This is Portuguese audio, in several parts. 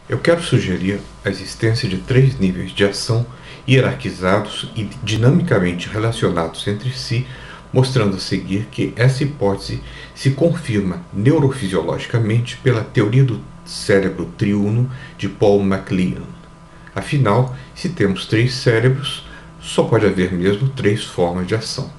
Eu quero sugerir a existência de 3 níveis de ação hierarquizados e dinamicamente relacionados entre si, mostrando a seguir que essa hipótese se confirma neurofisiologicamente pela teoria do cérebro triuno de Paul MacLean. Afinal, se temos 3 cérebros, só pode haver mesmo 3 formas de ação.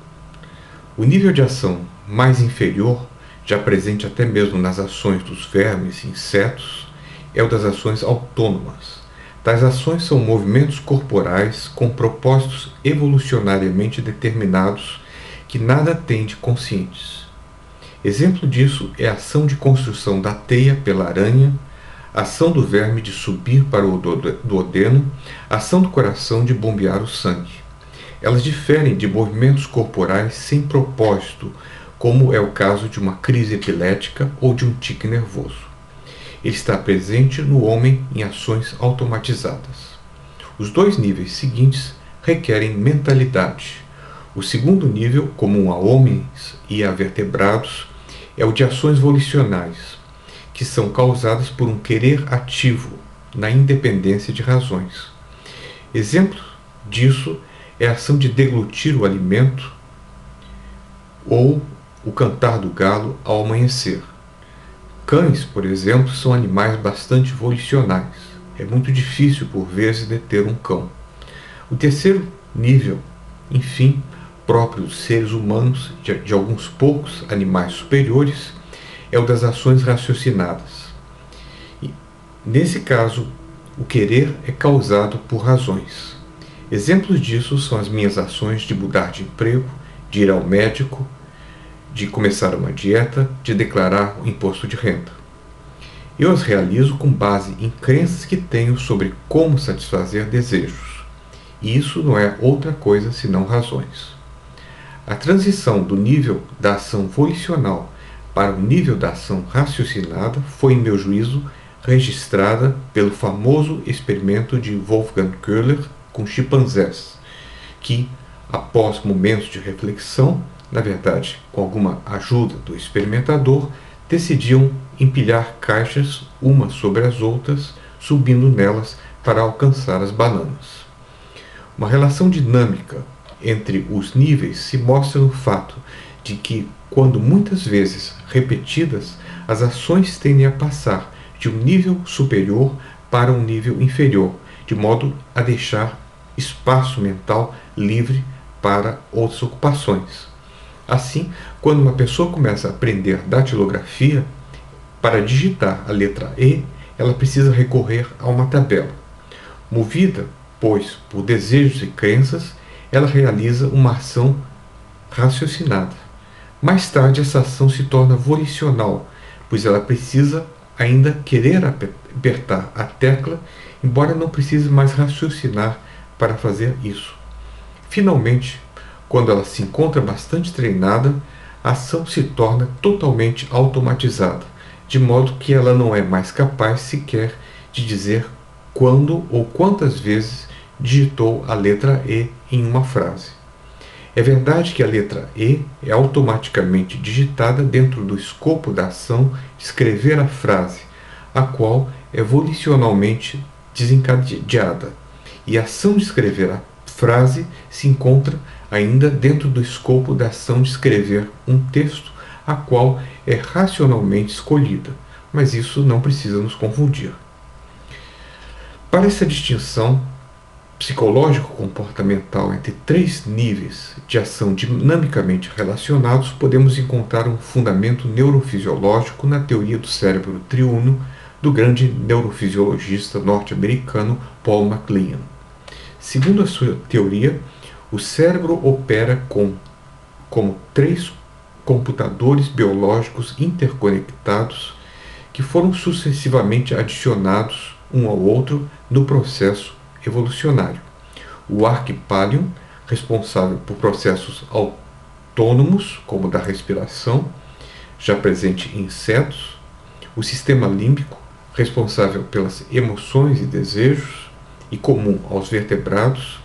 O nível de ação mais inferior, já presente até mesmo nas ações dos vermes e insetos, é o das ações autônomas. Tais ações são movimentos corporais com propósitos evolucionariamente determinados que nada têm de conscientes. Exemplo disso é a ação de construção da teia pela aranha, a ação do verme de subir para o duodeno, a ação do coração de bombear o sangue. Elas diferem de movimentos corporais sem propósito, como é o caso de uma crise epilética ou de um tique nervoso. Ele está presente no homem em ações automatizadas. Os 2 níveis seguintes requerem mentalidade. O segundo nível, comum a homens e a vertebrados, é o de ações volicionais, que são causadas por um querer ativo, na independência de razões. Exemplo disso é a ação de deglutir o alimento ou o cantar do galo ao amanhecer. Cães, por exemplo, são animais bastante volicionais. É muito difícil, por vezes, deter um cão. O terceiro nível, enfim, próprio dos seres humanos e de alguns poucos animais superiores, é o das ações raciocinadas. E, nesse caso, o querer é causado por razões. Exemplos disso são as minhas ações de mudar de emprego, de ir ao médico, de começar uma dieta, de declarar o imposto de renda. Eu as realizo com base em crenças que tenho sobre como satisfazer desejos. E isso não é outra coisa senão razões. A transição do nível da ação volicional para o nível da ação raciocinada foi, em meu juízo, registrada pelo famoso experimento de Wolfgang Köhler com chimpanzés, que, após momentos de reflexão, na verdade, com alguma ajuda do experimentador, decidiam empilhar caixas umas sobre as outras, subindo nelas para alcançar as bananas. Uma relação dinâmica entre os níveis se mostra no fato de que, quando muitas vezes repetidas, as ações tendem a passar de um nível superior para um nível inferior, de modo a deixar espaço mental livre para outras ocupações. Assim, quando uma pessoa começa a aprender datilografia, para digitar a letra E, ela precisa recorrer a uma tabela. Movida, pois, por desejos e crenças, ela realiza uma ação raciocinada. Mais tarde, essa ação se torna volicional, pois ela precisa ainda querer apertar a tecla, embora não precise mais raciocinar para fazer isso. Finalmente, quando ela se encontra bastante treinada, a ação se torna totalmente automatizada, de modo que ela não é mais capaz sequer de dizer quando ou quantas vezes digitou a letra E em uma frase. É verdade que a letra E é automaticamente digitada dentro do escopo da ação de escrever a frase, a qual é volicionalmente desencadeada, e a ação de escrever a frase se encontra ainda dentro do escopo da ação de escrever um texto, a qual é racionalmente escolhida, mas isso não precisa nos confundir. Para essa distinção psicológico-comportamental entre 3 níveis de ação dinamicamente relacionados, podemos encontrar um fundamento neurofisiológico na teoria do cérebro triuno do grande neurofisiologista norte-americano Paul MacLean. Segundo a sua teoria, o cérebro opera como 3 computadores biológicos interconectados que foram sucessivamente adicionados um ao outro no processo evolucionário. O arquipálion, responsável por processos autônomos, como o da respiração, já presente em insetos. O sistema límbico, responsável pelas emoções e desejos, e comum aos vertebrados.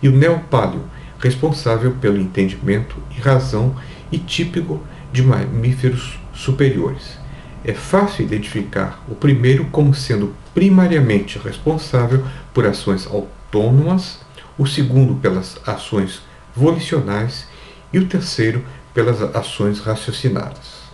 E o neopálio, responsável pelo entendimento e razão e típico de mamíferos superiores. é fácil identificar o primeiro como sendo primariamente responsável por ações autônomas, o segundo pelas ações volicionais e o terceiro pelas ações raciocinadas.